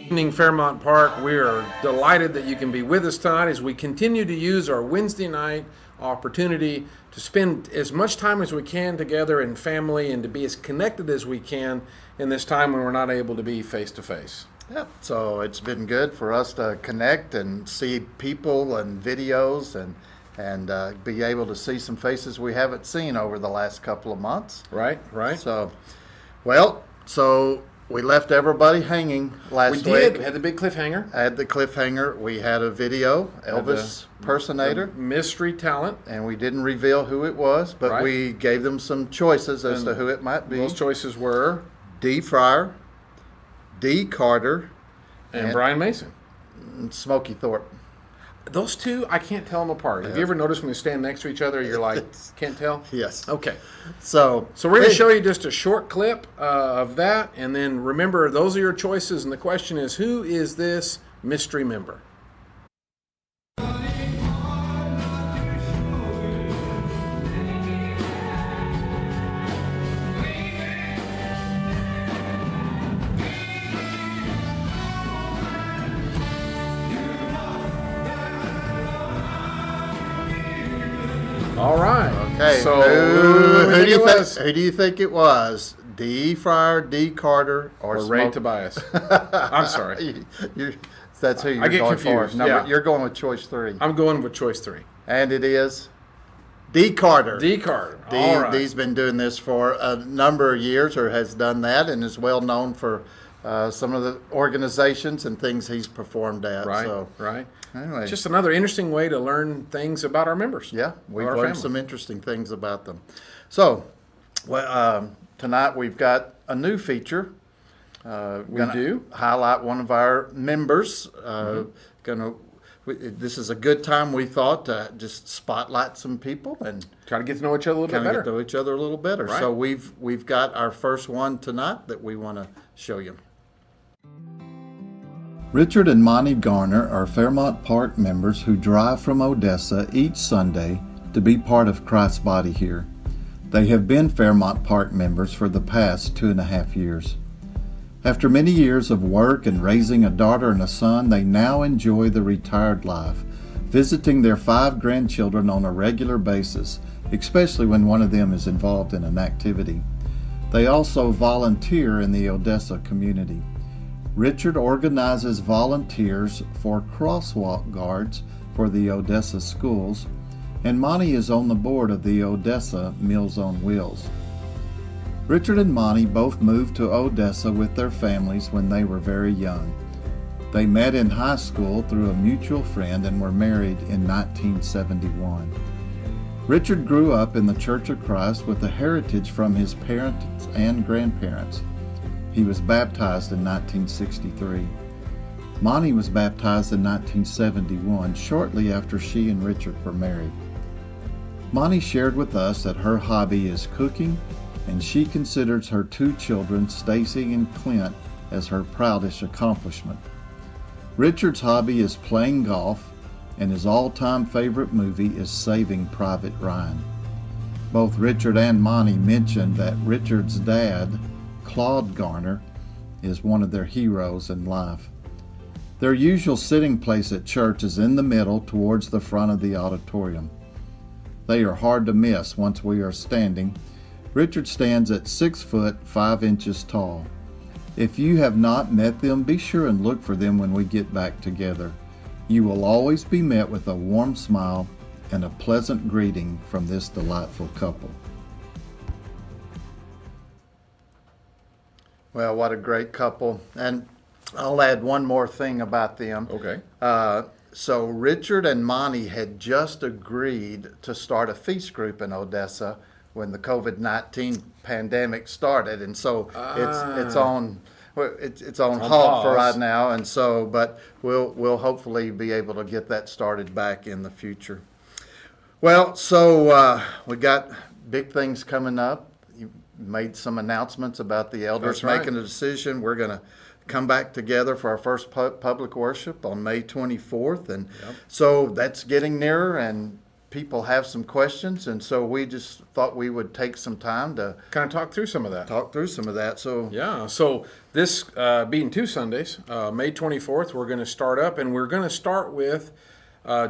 Evening Fairmont Park. We are delighted that you can be with us tonight as we continue to use our Wednesday night opportunity to spend as much time as we can together in family and to be as connected as we can in this time when we're not able to be face to face. Yep. So it's been good for us to connect and see people and videos and be able to see some faces we haven't seen over the last couple of months. Right. So we left everybody hanging last week. We did. We had the big cliffhanger. I had the cliffhanger. We had a video, Elvis impersonator. Mystery talent. And we didn't reveal who it was, but we gave them some choices as to who it might be. Those choices were D. Fryer, D. Carter, and Brian Mason. Smokey Thorpe. Those two, I can't tell them apart. Have you ever noticed when they stand next to each other, you're like, can't tell? Yes. Okay. So we're going to show you just a short clip of that, and then remember, those are your choices, and the question is, who is this mystery member? All right. Okay. So who do you think it was? D. Fryer, D. Carter, or Ray Tobias? I'm sorry. That's who you're I get going confused. for. No, you're going with choice 3. I'm going with choice 3. And it is D. Carter. D. Carter. All right. D's been doing this for a number of years, or has done that, and is well known for some of the organizations and things he's performed at. Right. Anyway, just another interesting way to learn things about our members. Yeah, we've learned some interesting things about them. So, tonight we've got a new feature. We do highlight one of our members. This is a good time, we thought, to just spotlight some people and try to get to know each other a little bit better. Get to know each other a little better. Right. So we've got our first one tonight that we want to show you. Richard and Monty Garner are Fairmont Park members who drive from Odessa each Sunday to be part of Christ's body here. They have been Fairmont Park members for the past 2.5 years. After many years of work and raising a daughter and a son, they now enjoy the retired life, visiting their 5 grandchildren on a regular basis, especially when one of them is involved in an activity. They also volunteer in the Odessa community. Richard organizes volunteers for crosswalk guards for the Odessa schools, and Monty is on the board of the Odessa Meals on Wheels. Richard and Monty both moved to Odessa with their families when they were very young. They met in high school through a mutual friend and were married in 1971. Richard grew up in the Church of Christ with a heritage from his parents and grandparents. He was baptized in 1963. Monty was baptized in 1971, shortly after she and Richard were married. Monty shared with us that her hobby is cooking, and she considers her 2 children, Stacy and Clint, as her proudest accomplishment. Richard's hobby is playing golf, and his all-time favorite movie is Saving Private Ryan. Both Richard and Monty mentioned that Richard's dad, Claude Garner, is one of their heroes in life. Their usual sitting place at church is in the middle towards the front of the auditorium. They are hard to miss once we are standing. Richard stands at 6 foot 5 inches tall. If you have not met them, be sure and look for them when we get back together. You will always be met with a warm smile and a pleasant greeting from this delightful couple. Well, what a great couple. And I'll add one more thing about them. Okay. So Richard and Monty had just agreed to start a feast group in Odessa when the COVID-19 pandemic started, and so it's on halt for right now, and so but we'll hopefully be able to get that started back in the future. Well, so we got big things coming up. You made some announcements about the elders making a decision. We're going to come back together for our first public worship on May 24th, and so that's getting nearer, and people have some questions, and so we just thought we would take some time to Kind of talk through some of that. talk through some of that. So Yeah, so this being 2 Sundays, May 24th, we're going to start up, and we're going to start with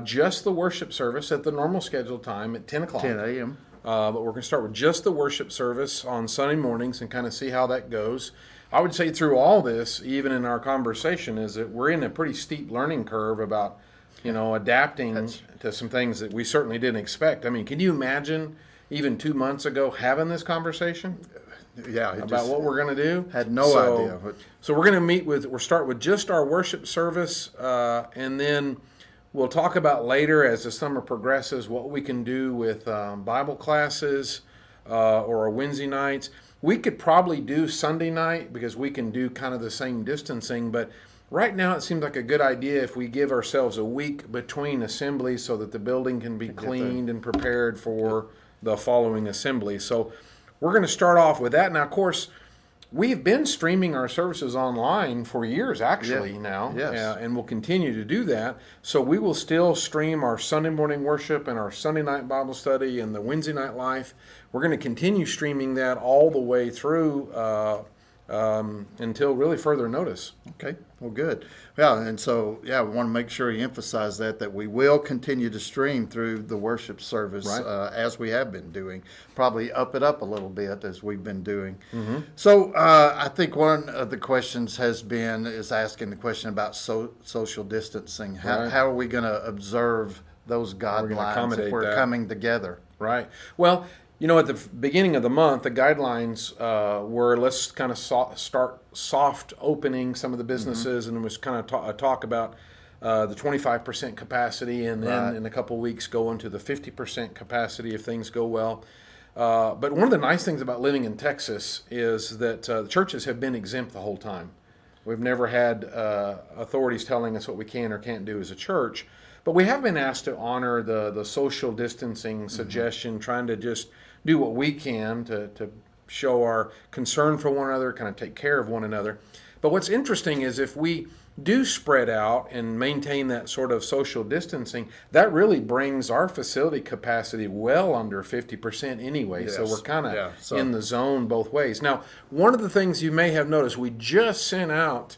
just the worship service at the normal scheduled time at 10 o'clock. 10 a.m. But we're going to start with just the worship service on Sunday mornings and kind of see how that goes. I would say through all this, even in our conversation, is that we're in a pretty steep learning curve about, adapting to some things that we certainly didn't expect. I mean, can you imagine even 2 months ago having this conversation? Yeah, About what we're going to do? Had no idea. So we're going to we'll start with just our worship service, and then we'll talk about later as the summer progresses what we can do with Bible classes or our Wednesday nights. We could probably do Sunday night because we can do kind of the same distancing, but right now it seems like a good idea if we give ourselves a week between assemblies so that the building can be cleaned and prepared for the following assembly. So we're going to start off with that. Now, of course, we've been streaming our services online for years, actually, now, Yes. and we'll continue to do that. So we will still stream our Sunday morning worship and our Sunday night Bible study and the Wednesday night life. We're going to continue streaming that all the way through until really further notice. Okay, well, good. Yeah, and so, we want to make sure you emphasize that we will continue to stream through the worship service Right. As we have been doing. Probably up it up a little bit as we've been doing. So I think one of the questions is asking the question about social distancing. How are we going to observe those guidelines accommodate if we're that. coming together? Right. Well, at the beginning of the month, the guidelines were let's kind of start soft opening some of the businesses, and it was kind of a talk about the 25% capacity, and then in a couple of weeks go into the 50% capacity if things go well. But one of the nice things about living in Texas is that the churches have been exempt the whole time. We've never had authorities telling us what we can or can't do as a church. But we have been asked to honor the social distancing suggestion, trying to just do what we can to show our concern for one another, kind of take care of one another. But what's interesting is if we do spread out and maintain that sort of social distancing, that really brings our facility capacity well under 50% anyway. Yes. So we're kind of Yeah, in the zone both ways. Now, one of the things you may have noticed, we just sent out,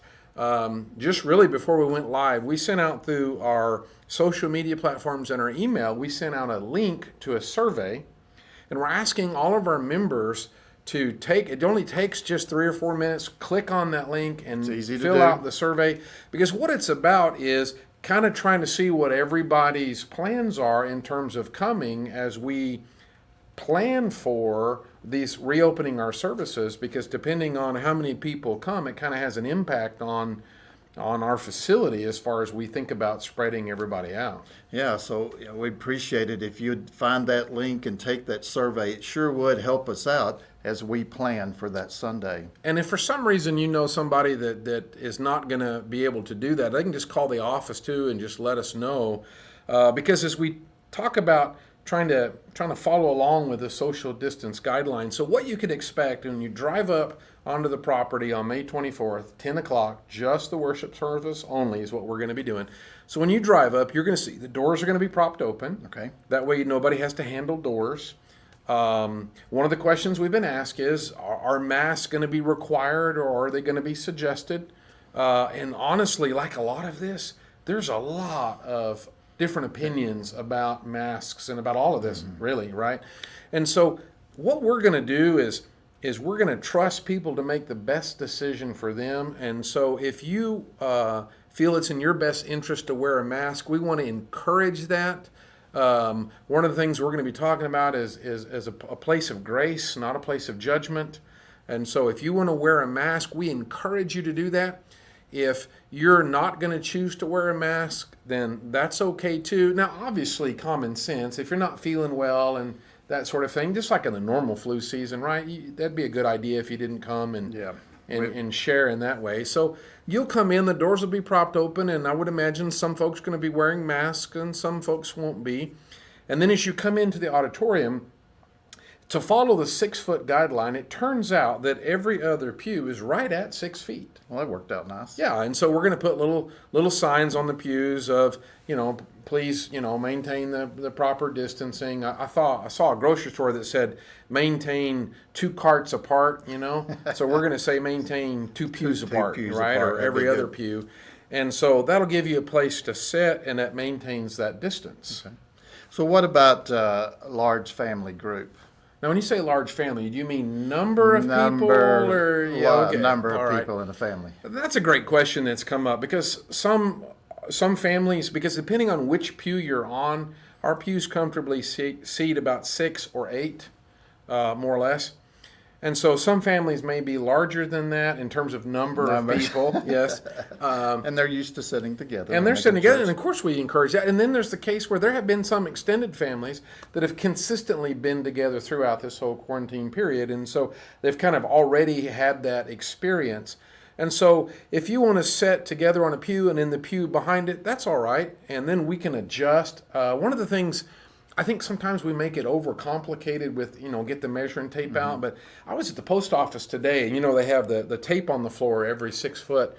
just really before we went live, we sent out through our social media platforms and our email, we sent out a link to a survey, and we're asking all of our members to it only takes just 3 or 4 minutes, click on that link and fill out the survey, because what it's about is kind of trying to see what everybody's plans are in terms of coming as we plan for these reopening our services, because depending on how many people come, it kind of has an impact on our facility as far as we think about spreading everybody out. Yeah, so we appreciate it if you'd find that link and take that survey. It sure would help us out as we plan for that Sunday. And if for some reason you know somebody that is not going to be able to do that, they can just call the office too and just let us know. Because as we talk about trying to follow along with the social distance guidelines, so what you can expect when you drive up onto the property on May 24th, 10 o'clock, just the worship service only is what we're going to be doing. So when you drive up, you're going to see the doors are going to be propped open. Okay. That way nobody has to handle doors. One of the questions we've been asked is, are masks going to be required or are they going to be suggested? And honestly, like a lot of this, there's a lot of different opinions about masks and about all of this, really, right? And so what we're going to do is we're going to trust people to make the best decision for them. And so if you feel it's in your best interest to wear a mask, we want to encourage that. One of the things we're going to be talking about is a place of grace, not a place of judgment. And so if you want to wear a mask, we encourage you to do that. If you're not going to choose to wear a mask, then that's okay too. Now, obviously, common sense, if you're not feeling well and that sort of thing, just like in the normal flu season, right? That'd be a good idea if you didn't come and share in that way. So you'll come in, the doors will be propped open, and I would imagine some folks are going to be wearing masks and some folks won't be. And then as you come into the auditorium, to follow the 6-foot guideline, it turns out that every other pew is right at 6 feet. Well, that worked out nice. Yeah, and so we're going to put little signs on the pews of, please, maintain the proper distancing. I saw a grocery store that said maintain 2 carts apart. So we're going to say maintain 2 pews apart, pews right, apart. or every That'd be other good. pew, and so that'll give you a place to sit, and that maintains that distance. Okay. So what about large family group? Now, when you say large family, do you mean number of people, or Number all of right. people in the family. That's a great question that's come up because some families, because depending on which pew you're on, our pews comfortably seat about 6 or 8, more or less. And so some families may be larger than that in terms of number of people. Yes. And they're used to sitting together. And they're making sitting together, church. and of course we encourage that. And then there's the case where there have been some extended families that have consistently been together throughout this whole quarantine period, and so they've kind of already had that experience. And so if you want to sit together on a pew and in the pew behind it, that's all right, and then we can adjust. One of the things, I think sometimes we make it overcomplicated with, get the measuring tape out, but I was at the post office today, and they have the tape on the floor every 6 foot.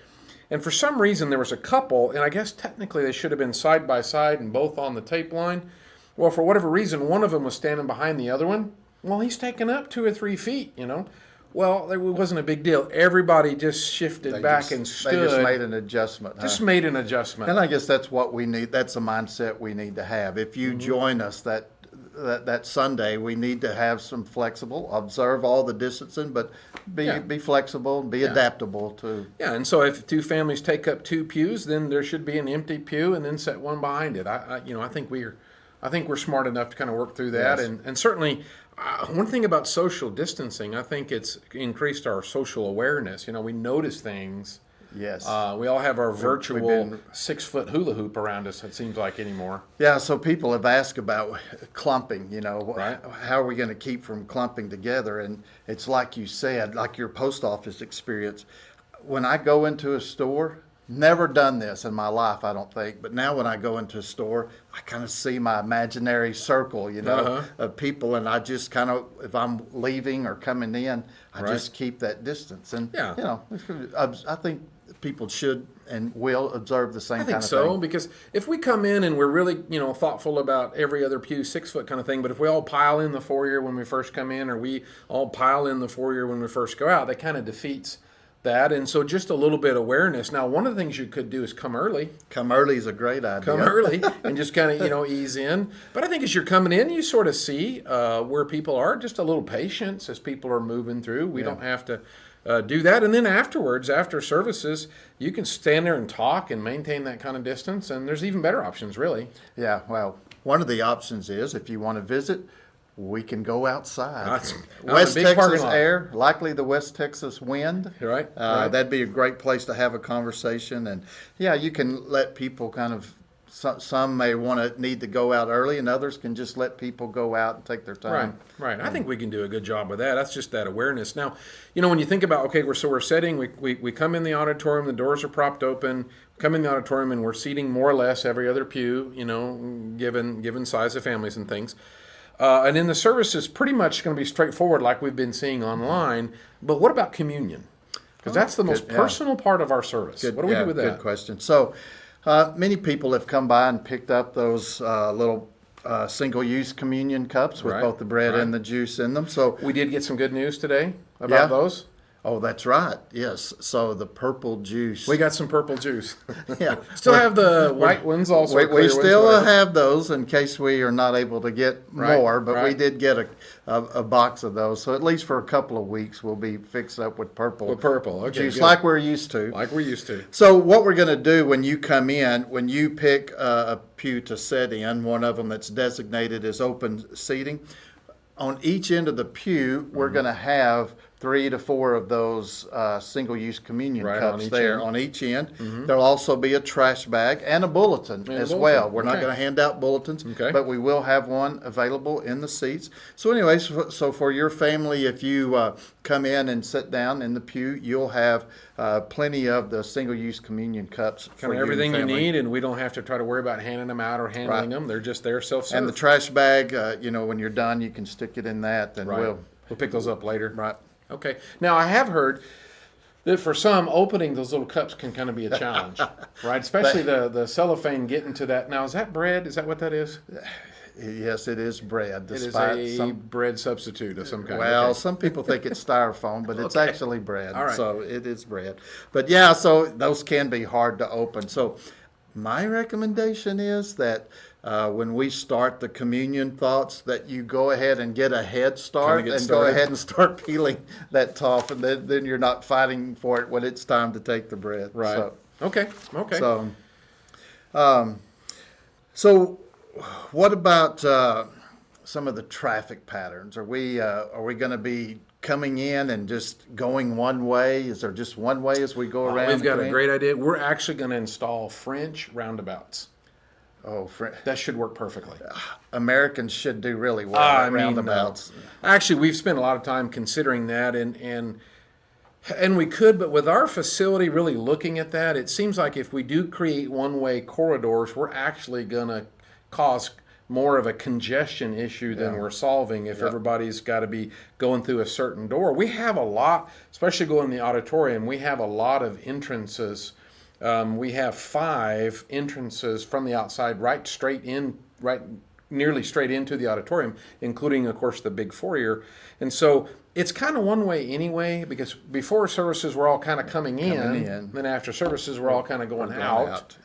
And for some reason, there was a couple, and I guess technically they should have been side by side and both on the tape line. Well, for whatever reason, one of them was standing behind the other one. Well, he's taken up 2 or 3 feet, Well, it wasn't a big deal. Everybody just shifted back and stood. They just made an adjustment. Just made an adjustment. And I guess that's what we need. That's a mindset we need to have. If you join us that Sunday, we need to have some flexible, observe all the distancing, but be flexible, be adaptable to. Yeah, and so if 2 families take up 2 pews, then there should be an empty pew, and then set one behind it. I think we're smart enough to kind of work through that, Yes. and certainly. One thing about social distancing, I think it's increased our social awareness. We notice things. Yes. We all have our virtual been- 6-foot hula hoop around us, it seems like, anymore. Yeah, so people have asked about clumping, Right. how are we going to keep from clumping together? And it's like you said, like your post office experience. When I go into a store, never done this in my life, I don't think, but now when I go into a store, I kind of see my imaginary circle, of people, and I just kind of, if I'm leaving or coming in, I Right. just keep that distance. And, Yeah. I think people should and will observe the same I kind think of so, thing. because if we come in and we're really, thoughtful about every other pew 6-foot kind of thing, but if we all pile in the foyer when we first come in, or we all pile in the foyer when we first go out, that kind of defeats that. And so just a little bit of awareness. Now, one of the things you could do is come early. Come early is a great idea. Come early and just kind of, ease in. But I think as you're coming in, you sort of see where people are. Just a little patience as people are moving through. We don't have to do that. And then afterwards, after services, you can stand there and talk and maintain that kind of distance. And there's even better options, really. Yeah, well, one of the options is if you want to visit, we can go outside. That's West a big parking Texas lot. air, likely the West Texas wind. Right. That'd be a great place to have a conversation. And yeah, you can let people kind of, some may need to go out early, and others can just let people go out and take their time. Right. I think we can do a good job with that. That's just that awareness. Now, when you think about, okay, we're sitting, we come in the auditorium, the doors are propped open, come in the auditorium, and we're seating more or less every other pew, given size of families and things. And then the service is pretty much going to be straightforward like we've been seeing online. But what about communion? Because that's the most personal part of our service. What do we do with that? Good question. So many people have come by and picked up those little single-use communion cups with Right, both the bread right. and the juice in them. So We did get some good news today about those. Oh, that's right. Yes. So the purple juice. We got some purple juice. Yeah. Still have the white ones also. We clear ones, still whatever. have those in case we are not able to get Right, more, but we right. did get a box of those. So at least for a couple of weeks, we'll be fixed up with purple With purple. Okay, juice good. like we're used to. Like we used to. So what we're going to do when you come in, when you pick a pew to sit in, one of them that's designated as open seating, on each end of the pew, we're going to have 3 to 4 of those single-use communion Right, on cups each there end. on each end. There'll also be a trash bag and a bulletin as bulletin. well. We're not Okay. going to hand out bulletins, Okay. but we will have one available in the seats. So anyways, so for your family, if you come in and sit down in the pew, you'll have plenty of the single-use communion cups for Kind of you and everything you family. need, and we don't have to try to worry about handing them out or handling Right. them. They're just there self-serve. And the trash bag, when you're done, you can stick it in that, and Right. we'll pick those up later. Right. Okay. Now, I have heard that for some, opening those little cups can kind of be a challenge, right? Especially the cellophane getting to that. Now, is that bread? Is that what that is? Yes, it is bread. It is Despite a bread substitute of some kind. Well, Okay. some people think it's styrofoam, but it's Okay. actually bread. All right. So it is bread. But yeah, so those can be hard to open. So my recommendation is that when we start the communion thoughts, that you go ahead and get a head start get and started. go ahead and start peeling that top, and then you're not fighting for it when it's time to take the bread. Right. So, Okay. so what about some of the traffic patterns? Are we going to be coming in and just going one way? Is there just one way as we go around? We've got a coming in? great idea. We're actually going to install French roundabouts. Oh, That should work perfectly. Americans should do really well I at mean, roundabouts. Actually, we've spent a lot of time considering that, and we could, but with our facility really looking at that, it seems like if we do create one-way corridors, we're actually going to cause more of a congestion issue than we're solving if everybody's got to be going through a certain door. We have a lot, especially going in the auditorium, we have a lot of entrances. We have 5 entrances from the outside right nearly straight into the auditorium, including, of course, the big foyer. And so it's kind of one way anyway, because before services we're all kind of coming in. Then after services we're all kind of going out.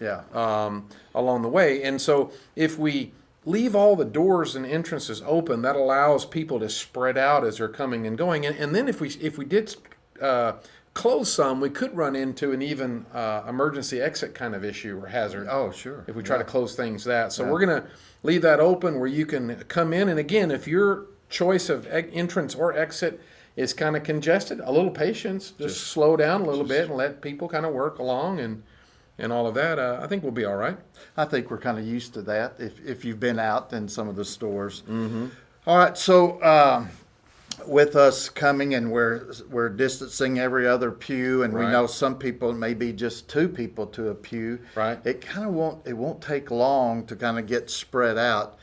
Along the way. And so if we leave all the doors and entrances open, that allows people to spread out as they're coming and going. And then if we did close some, we could run into an even emergency exit kind of issue or hazard. Oh, sure. If we try to close things that. So we're going to leave that open where you can come in. And again, if your choice of entrance or exit is kind of congested, a little patience, just slow down a little bit and let people kind of work along and all of that. I think we'll be all right. I think we're kind of used to that if you've been out in some of the stores. All right, so with us coming and we're distancing every other pew, and we know some people, it may be just 2 people to a pew. Right. It kind of won't take long to kind of get spread out.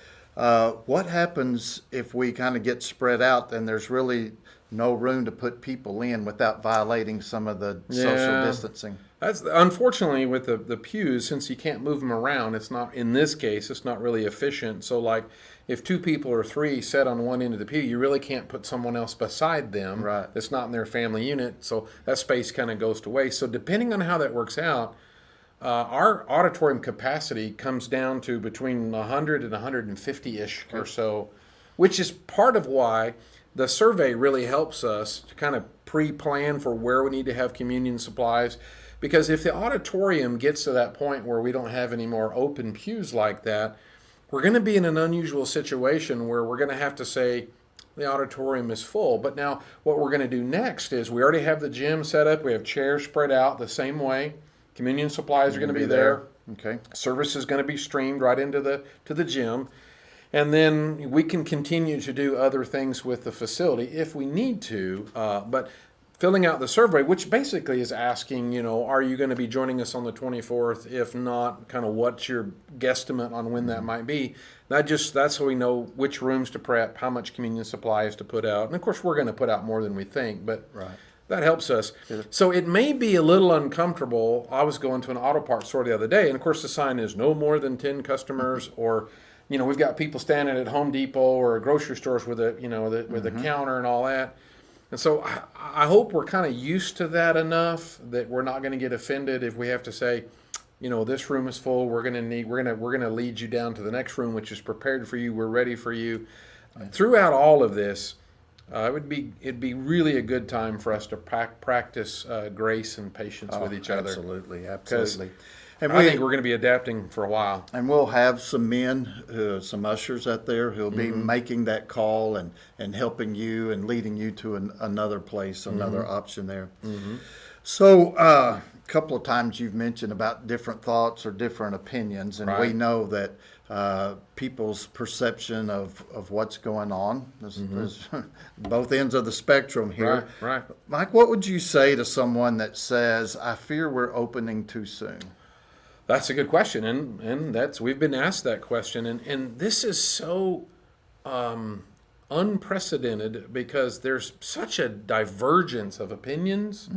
What happens if we kind of get spread out and there's really no room to put people in without violating some of the social distancing? That's unfortunately with the pews, since you can't move them around, it's not, in this case, it's not really efficient. So like if 2 people or 3 sit on one end of the pew, you really can't put someone else beside them that's not in their family unit. So that space kind of goes to waste. So depending on how that works out, our auditorium capacity comes down to between 100 and 150-ish or so, which is part of why the survey really helps us to kind of pre-plan for where we need to have communion supplies. Because if the auditorium gets to that point where we don't have any more open pews like that, we're going to be in an unusual situation where we're going to have to say the auditorium is full. But now what we're going to do next is we already have the gym set up. We have chairs spread out the same way. Communion supplies are going to be there. Okay. Service is going to be streamed right into the gym. And then we can continue to do other things with the facility if we need to. But filling out the survey, which basically is asking, are you going to be joining us on the 24th? If not, kind of what's your guesstimate on when that might be? That's so we know which rooms to prep, how much communion supplies to put out. And of course, we're going to put out more than we think, but that helps us. So it may be a little uncomfortable. I was going to an auto parts store the other day, and of course the sign is no more than 10 customers, or we've got people standing at Home Depot or grocery stores with a counter and all that. And so I hope we're kind of used to that enough that we're not going to get offended if we have to say, this room is full. We're going to lead you down to the next room, which is prepared for you. We're ready for you. Throughout all of this, it'd be really a good time for us to practice grace and patience with each other. Absolutely. And I think we're going to be adapting for a while. And we'll have some men, some ushers out there who'll be making that call and helping you and leading you to another place, another option there. So a couple of times you've mentioned about different thoughts or different opinions, and we know that people's perception of what's going on is both ends of the spectrum here. Right. Mike, what would you say to someone that says, I fear we're opening too soon? That's a good question, and we've been asked that question, and this is so unprecedented because there's such a divergence of opinions,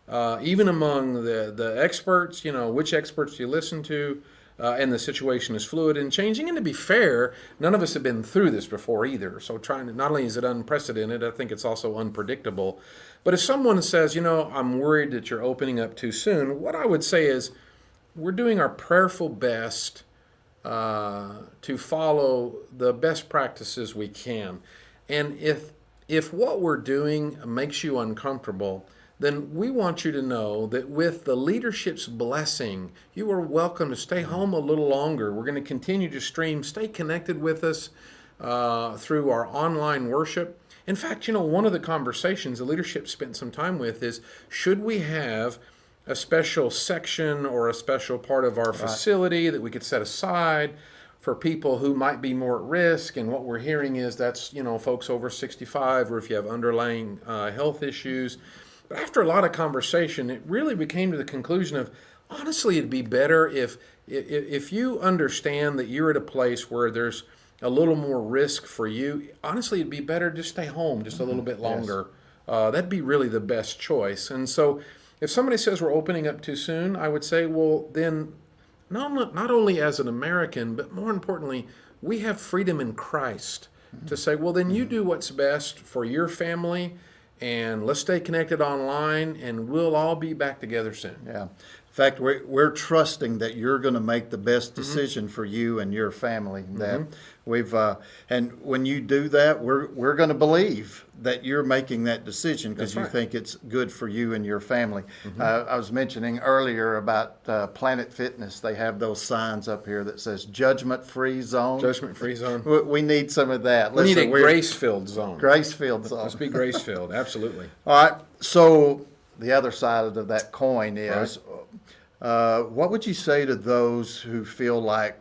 even among the experts. Which experts do you listen to? And the situation is fluid and changing. And to be fair, none of us have been through this before either. So not only is it unprecedented, I think it's also unpredictable. But if someone says, I'm worried that you're opening up too soon, what I would say is, we're doing our prayerful best to follow the best practices we can. And if what we're doing makes you uncomfortable, then we want you to know that with the leadership's blessing, you are welcome to stay home a little longer. We're going to continue to stream. Stay connected with us through our online worship. In fact, one of the conversations the leadership spent some time with is, should we have a special section or a special part of our facility that we could set aside for people who might be more at risk? And what we're hearing is that's, folks over 65, or if you have underlying health issues. But after a lot of conversation, it really became to the conclusion of, honestly, it'd be better if you understand that you're at a place where there's a little more risk for you. Honestly, it'd be better to stay home just a little bit longer. That'd be really the best choice. And so if somebody says we're opening up too soon, I would say, well, then not only as an American, but more importantly, we have freedom in Christ to say, well, then you do what's best for your family, and let's stay connected online, and we'll all be back together soon. Yeah. In fact, we're trusting that you're going to make the best decision for you and your family. That we've and when you do that, we're going to believe that you're making that decision because you think it's good for you and your family. I was mentioning earlier about Planet Fitness. They have those signs up here that says "Judgment-Free Zone." Judgment-free zone. We need some of that. We need a grace-filled zone. Grace-filled zone. Let's be grace-filled. Absolutely. All right. So the other side of that coin is. What would you say to those who feel like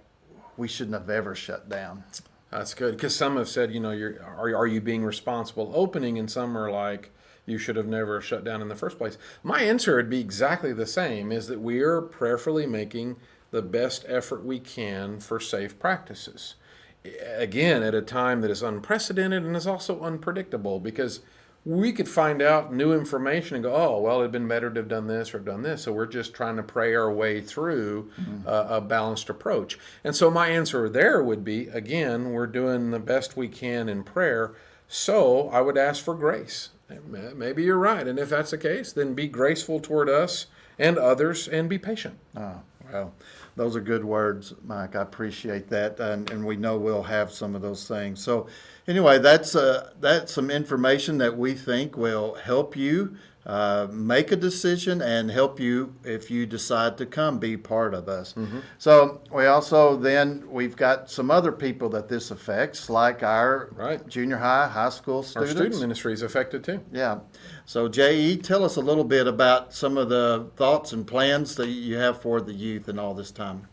we shouldn't have ever shut down? That's good, because some have said, are you being responsible opening, and some are like, you should have never shut down in the first place. My answer would be exactly the same, is that we are prayerfully making the best effort we can for safe practices. Again, at a time that is unprecedented and is also unpredictable, because we could find out new information and go, oh, well, it'd been better to have done this or have done this. So we're just trying to pray our way through a balanced approach. And so my answer there would be, again, we're doing the best we can in prayer. So I would ask for grace. Maybe you're right. And if that's the case, then be graceful toward us and others and be patient. Oh, well, those are good words, Mike. I appreciate that. And we know we'll have some of those things. So anyway, that's some information that we think will help you make a decision and help you if you decide to come be part of us. So we've got some other people that this affects, like our junior high school students. Our student ministry is affected too. Yeah. So J.E., tell us a little bit about some of the thoughts and plans that you have for the youth in all this time.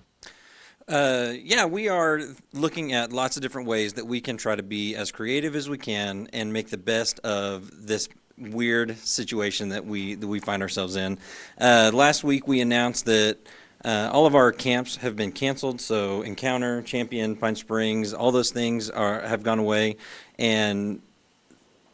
We are looking at lots of different ways that we can try to be as creative as we can and make the best of this weird situation that we find ourselves in. Last week we announced that all of our camps have been canceled. So Encounter, Champion, Pine Springs, all those things have gone away, and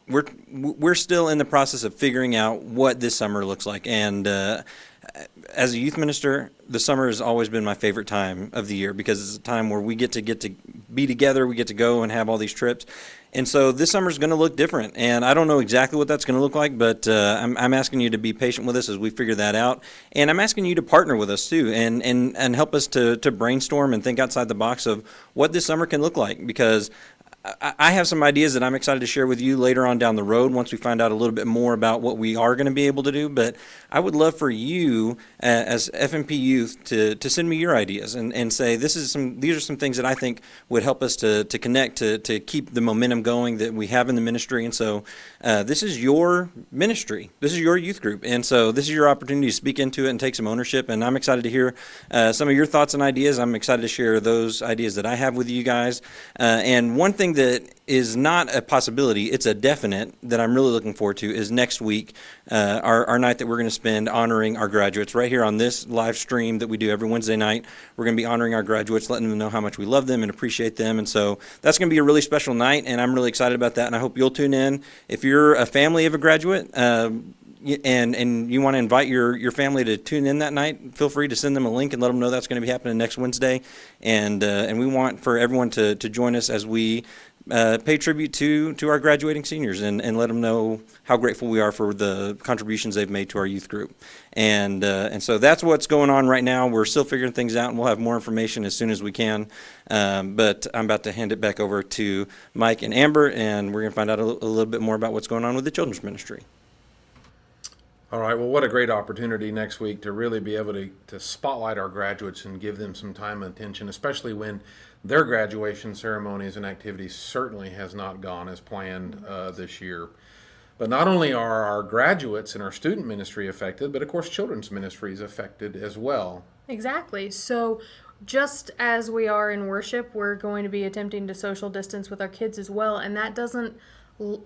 we're still in the process of figuring out what this summer looks like. And as a youth minister, the summer has always been my favorite time of the year because it's a time where we get to be together, we get to go and have all these trips. And so this summer is going to look different, and I don't know exactly what that's going to look like, but I'm asking you to be patient with us as we figure that out. And I'm asking you to partner with us too, and help us to brainstorm and think outside the box of what this summer can look like, because I have some ideas that I'm excited to share with you later on down the road once we find out a little bit more about what we are going to be able to do. But I would love for you as FMP youth to send me your ideas and say these are some things that I think would help us to connect, to keep the momentum going that we have in the ministry. And so this is your ministry. This is your youth group. And so this is your opportunity to speak into it and take some ownership. And I'm excited to hear some of your thoughts and ideas. I'm excited to share those ideas that I have with you guys. And one thing that is not a possibility, it's a definite that I'm really looking forward to is next week, our night that we're going to spend honoring our graduates right here on this live stream that we do every Wednesday night. We're going to be honoring our graduates, letting them know how much we love them and appreciate them. And so that's going to be a really special night, and I'm really excited about that, and I hope you'll tune in. If you're a family of a graduate, and you want to invite your family to tune in that night, feel free to send them a link and let them know that's going to be happening next Wednesday. And we want for everyone to join us as we pay tribute to our graduating seniors and let them know how grateful we are for the contributions they've made to our youth group. And so that's what's going on right now. We're still figuring things out, and we'll have more information as soon as we can. But I'm about to hand it back over to Mike and Amber, and we're going to find out a little bit more about what's going on with the children's ministry. All right, well, what a great opportunity next week to really be able to spotlight our graduates and give them some time and attention, especially when their graduation ceremonies and activities certainly has not gone as planned this year. But not only are our graduates and our student ministry affected, but of course children's ministry is affected as well. Exactly. So just as we are in worship, we're going to be attempting to social distance with our kids as well, and that doesn't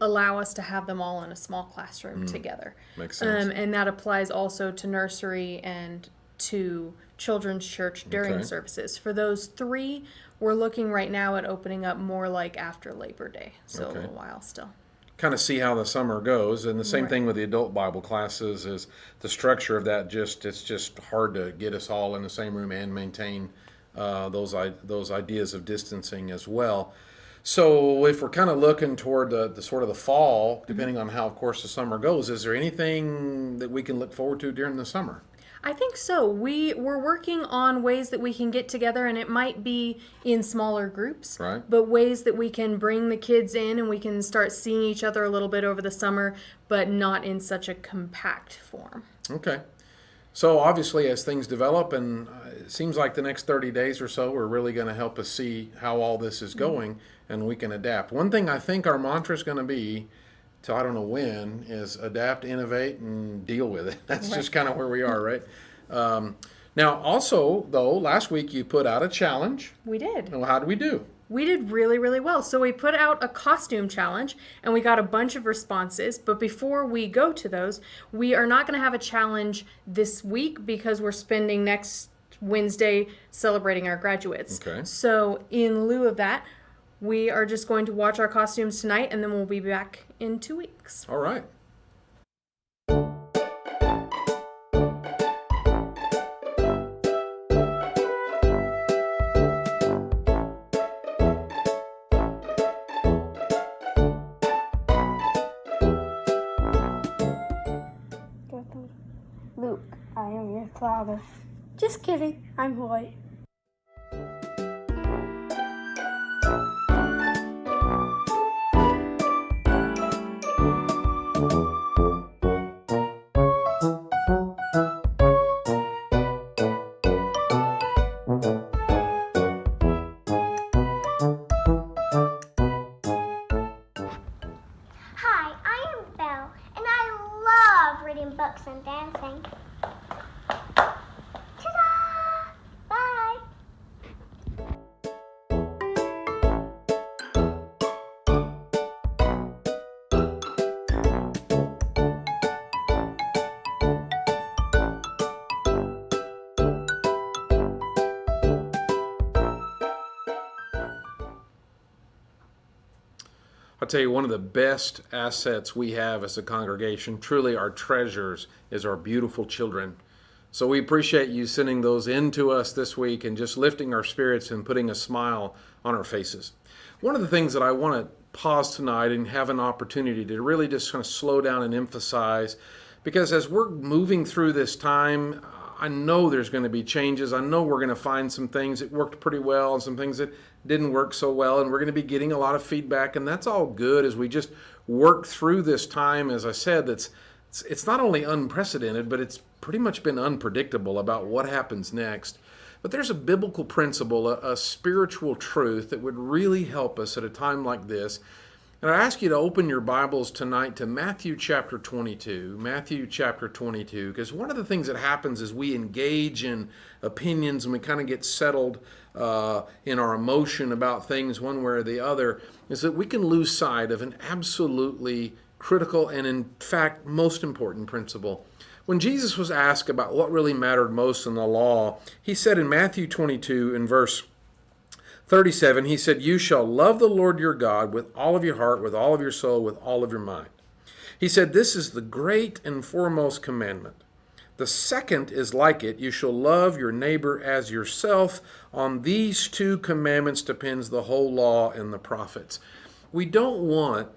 allow us to have them all in a small classroom together. Makes sense. And that applies also to nursery and to children's church during Okay. services. For those three, we're looking right now at opening up more like after Labor Day, so Okay. a little while still. Kind of see how the summer goes, and the same Right. thing with the adult Bible classes is the structure of that. It's just hard to get us all in the same room and maintain those ideas of distancing as well. So if we're kind of looking toward the sort of the fall, depending on how, of course, the summer goes, is there anything that we can look forward to during the summer? I think so. We're working on ways that we can get together, and it might be in smaller groups, Right. but ways that we can bring the kids in and we can start seeing each other a little bit over the summer, but not in such a compact form. Okay. So obviously, as things develop, and it seems like the next 30 days or so are really going to help us see how all this is going, and we can adapt. One thing I think our mantra is going to be, till I don't know when, is adapt, innovate, and deal with it. That's just kind of where we are, right? Now, also, though, last week you put out a challenge. We did. Well, how did we do? We did really, really well. So we put out a costume challenge and we got a bunch of responses. But before we go to those, we are not going to have a challenge this week because we're spending next Wednesday celebrating our graduates. Okay. So in lieu of that, we are just going to watch our costumes tonight and then we'll be back in 2 weeks. All right. Luke, I am your father. Just kidding, I'm white. Hi, I am Belle, and I love reading books and dancing. Ta-da! Bye! I'll tell you, one of the best assets we have as a congregation, truly our treasures, is our beautiful children. So we appreciate you sending those in to us this week and just lifting our spirits and putting a smile on our faces. One of the things that I want to pause tonight and have an opportunity to really just kind of slow down and emphasize, because as we're moving through this time, I know there's going to be changes. I know we're going to find some things that worked pretty well and some things that didn't work so well, and we're going to be getting a lot of feedback, and that's all good as we just work through this time. As I said, it's not only unprecedented, but it's pretty much been unpredictable about what happens next. But there's a biblical principle, a spiritual truth that would really help us at a time like this. And I ask you to open your Bibles tonight to Matthew chapter 22. Matthew chapter 22, because one of the things that happens is we engage in opinions and we kind of get settled in our emotion about things one way or the other, is that we can lose sight of an absolutely critical and, in fact, most important principle. When Jesus was asked about what really mattered most in the law, he said in Matthew 22 in verse 37, he said, "You shall love the Lord your God with all of your heart, with all of your soul, with all of your mind." He said, "This is the great and foremost commandment. The second is like it. You shall love your neighbor as yourself. On these two commandments depends the whole law and the prophets." We don't want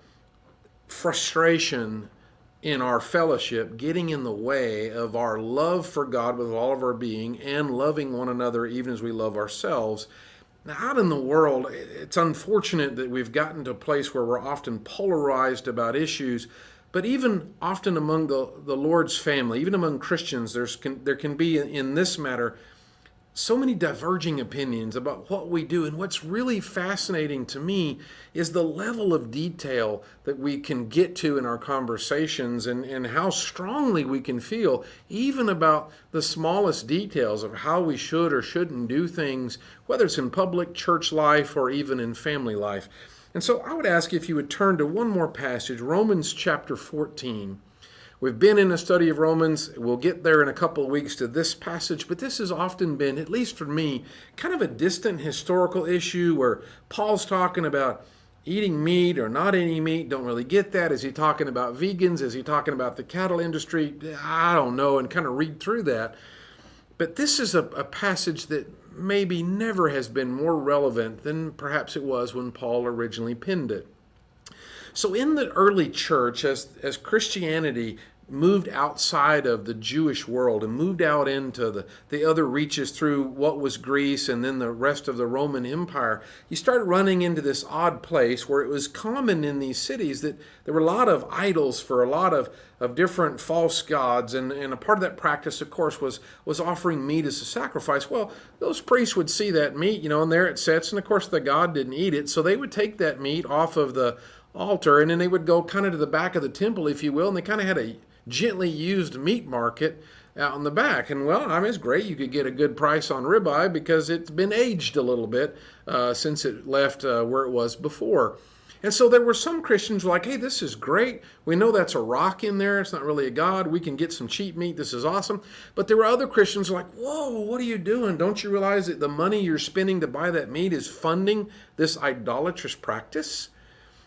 frustration in our fellowship getting in the way of our love for God with all of our being and loving one another even as we love ourselves. Now, out in the world, it's unfortunate that we've gotten to a place where we're often polarized about issues, but even often among the Lord's family, even among Christians, there can be in this matter so many diverging opinions about what we do. And what's really fascinating to me is the level of detail that we can get to in our conversations and how strongly we can feel even about the smallest details of how we should or shouldn't do things, whether it's in public, church life, or even in family life. And so I would ask if you would turn to one more passage, Romans chapter 14. We've been in a study of Romans. We'll get there in a couple of weeks to this passage, but this has often been, at least for me, kind of a distant historical issue where Paul's talking about eating meat or not eating meat. Don't really get that. Is he talking about vegans? Is he talking about the cattle industry? I don't know, and kind of read through that. But this is a passage that maybe never has been more relevant than perhaps it was when Paul originally penned it. So in the early church, as Christianity moved outside of the Jewish world and moved out into the other reaches through what was Greece and then the rest of the Roman Empire, you started running into this odd place where it was common in these cities that there were a lot of idols for a lot of different false gods, and a part of that practice, of course, was offering meat as a sacrifice. Well, those priests would see that meat, and there it sits, and of course the god didn't eat it, so they would take that meat off of the altar, and then they would go kind of to the back of the temple, if you will, and they kind of had a gently used meat market out in the back. And well, I mean, it's great. You could get a good price on ribeye because it's been aged a little bit since it left where it was before. And so there were some Christians who were like, hey, this is great. We know that's a rock in there. It's not really a god. We can get some cheap meat. This is awesome. But there were other Christians who were like, whoa, what are you doing? Don't you realize that the money you're spending to buy that meat is funding this idolatrous practice?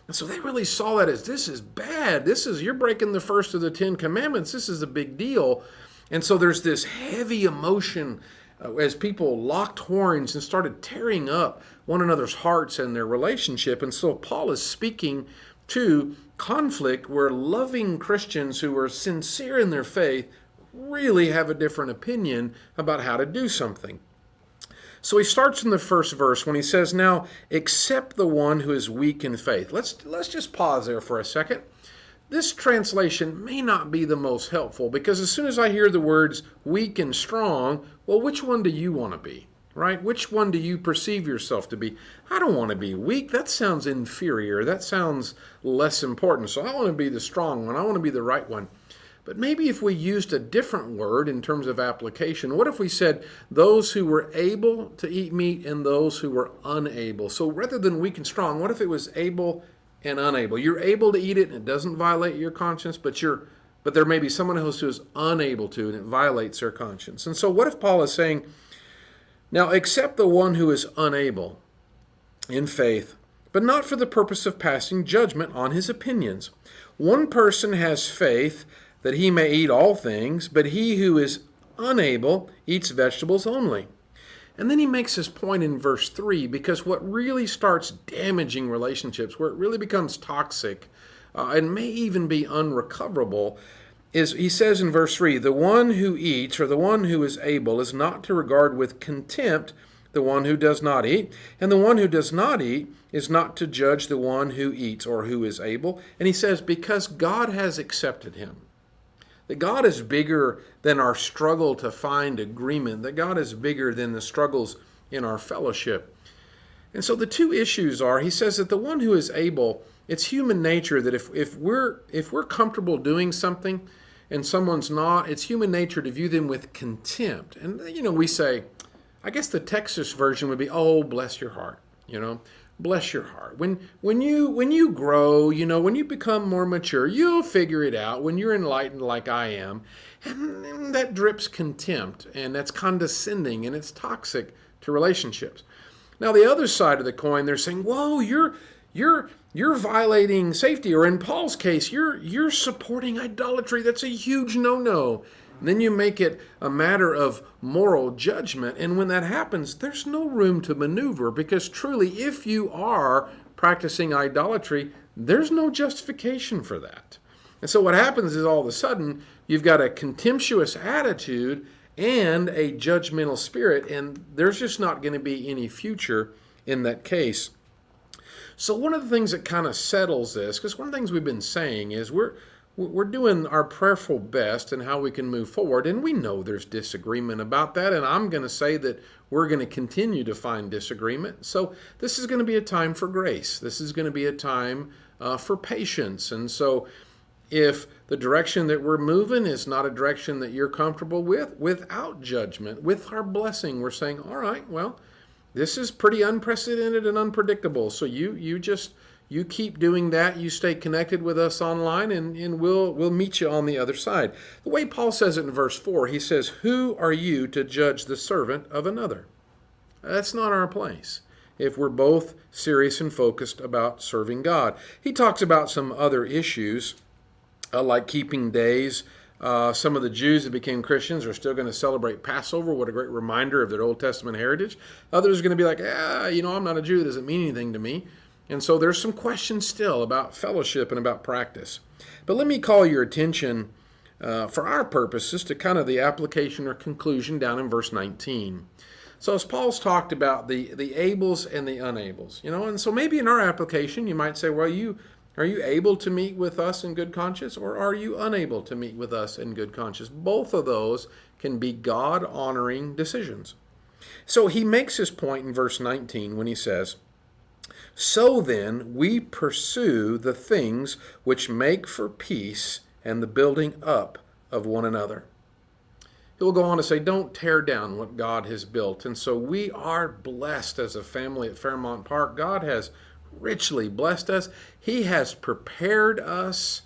And so they really saw that as, this is bad. You're breaking the first of the 10 commandments. This is a big deal. And so there's this heavy emotion as people locked horns and started tearing up one another's hearts and their relationship. And so Paul is speaking to conflict where loving Christians who are sincere in their faith really have a different opinion about how to do something. So he starts in the first verse when he says, now, accept the one who is weak in faith. Let's just pause there for a second. This translation may not be the most helpful because as soon as I hear the words weak and strong, well, which one do you want to be, right? Which one do you perceive yourself to be? I don't want to be weak. That sounds inferior. That sounds less important. So I want to be the strong one. I want to be the right one. But maybe if we used a different word in terms of application, what if we said those who were able to eat meat and those who were unable? So rather than weak and strong, what if it was able and unable? You're able to eat it and it doesn't violate your conscience, but there may be someone else who is unable to and it violates their conscience. And so what if Paul is saying, now accept the one who is unable in faith, but not for the purpose of passing judgment on his opinions. One person has faith that he may eat all things, but he who is unable eats vegetables only. And then he makes his point in verse 3, because what really starts damaging relationships, where it really becomes toxic and may even be unrecoverable, is, he says in verse 3, the one who eats or the one who is able is not to regard with contempt the one who does not eat, and the one who does not eat is not to judge the one who eats or who is able. And he says, because God has accepted him. That God is bigger than our struggle to find agreement, that God is bigger than the struggles in our fellowship. And so the two issues are, he says that the one who is able, it's human nature that if we're comfortable doing something and someone's not, it's human nature to view them with contempt. And we say, I guess the Texas version would be, oh, bless your heart, bless your heart. When you grow, when you become more mature, you'll figure it out when you're enlightened like I am. And that drips contempt, and that's condescending, and it's toxic to relationships. Now, the other side of the coin, they're saying, whoa, you're violating safety, or in Paul's case, you're supporting idolatry. That's a huge no-no. And then you make it a matter of moral judgment. And when that happens, there's no room to maneuver, because truly, if you are practicing idolatry, there's no justification for that. And so what happens is all of a sudden, you've got a contemptuous attitude and a judgmental spirit, and there's just not going to be any future in that case. So one of the things that kind of settles this, because one of the things we've been saying is we're doing our prayerful best in how we can move forward, and we know there's disagreement about that, and I'm going to say that we're going to continue to find disagreement. So this is going to be a time for grace. This is going to be a time for patience. And so if the direction that we're moving is not a direction that you're comfortable with, without judgment, with our blessing, we're saying, all right, well, this is pretty unprecedented and unpredictable. So you keep doing that. You stay connected with us online, and we'll meet you on the other side. The way Paul says it in verse 4, he says, who are you to judge the servant of another? That's not our place if we're both serious and focused about serving God. He talks about some other issues, like keeping days. Some of the Jews that became Christians are still going to celebrate Passover. What a great reminder of their Old Testament heritage. Others are going to be like, I'm not a Jew. It doesn't mean anything to me. And so there's some questions still about fellowship and about practice. But let me call your attention, for our purposes, to kind of the application or conclusion down in verse 19. So as Paul's talked about the ables and the unables, and so maybe in our application you might say, well, are you able to meet with us in good conscience, or are you unable to meet with us in good conscience? Both of those can be God-honoring decisions. So he makes his point in verse 19 when he says, so then we pursue the things which make for peace and the building up of one another. He'll go on to say, don't tear down what God has built. And so we are blessed as a family at Fairmont Park. God has richly blessed us. He has prepared us.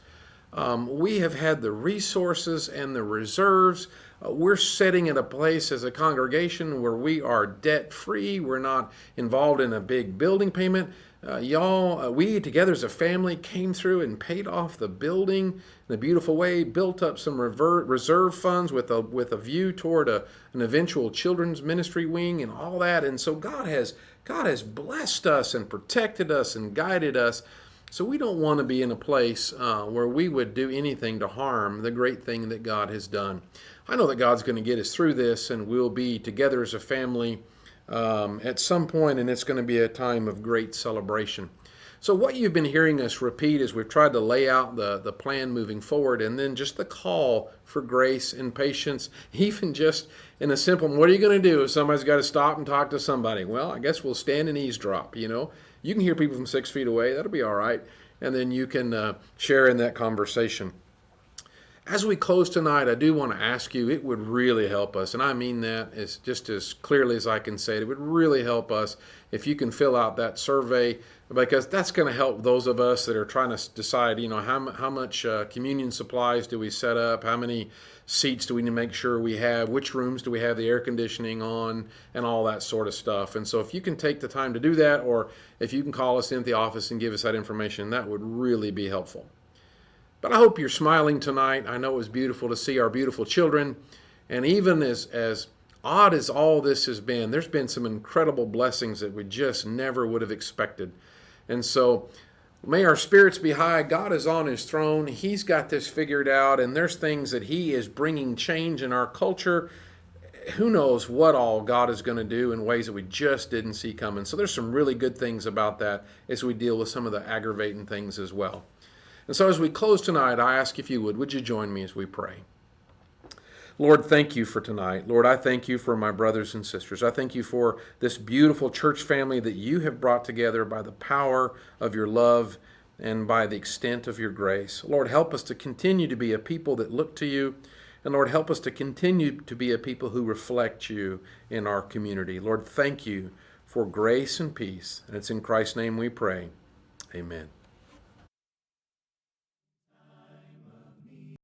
We have had the resources and the reserves. We're sitting at a place as a congregation where we are debt-free. We're not involved in a big building payment. We together as a family came through and paid off the building in a beautiful way, built up some reserve funds with a view toward an eventual children's ministry wing and all that. And so God has blessed us and protected us and guided us. So we don't want to be in a place where we would do anything to harm the great thing that God has done. I know that God's going to get us through this, and we'll be together as a family at some point, and it's going to be a time of great celebration. So what you've been hearing us repeat is we've tried to lay out the plan moving forward, and then just the call for grace and patience, even just in a simple, what are you going to do if somebody's got to stop and talk to somebody? Well, I guess we'll stand and eavesdrop, You can hear people from 6 feet away. That'll be all right. And then you can share in that conversation. As we close tonight, I do want to ask you, it would really help us, and I mean that just as clearly as I can say it, it would really help us if you can fill out that survey, because that's going to help those of us that are trying to decide, how much communion supplies do we set up, how many seats do we need to make sure we have, which rooms do we have the air conditioning on, and all that sort of stuff. And so if you can take the time to do that, or if you can call us in at the office and give us that information, that would really be helpful. But I hope you're smiling tonight. I know it was beautiful to see our beautiful children. And even as odd as all this has been, there's been some incredible blessings that we just never would have expected. And so May our spirits be high. God is on his throne. He's got this figured out, and there's things that he is bringing change in our culture. Who knows what all God is going to do in ways that we just didn't see coming. So there's some really good things about that as we deal with some of the aggravating things as well. And so as we close tonight, I ask if you would you join me as we pray? Lord, thank you for tonight. Lord, I thank you for my brothers and sisters. I thank you for this beautiful church family that you have brought together by the power of your love and by the extent of your grace. Lord, help us to continue to be a people that look to you. And Lord, help us to continue to be a people who reflect you in our community. Lord, thank you for grace and peace. And it's in Christ's name we pray. Amen.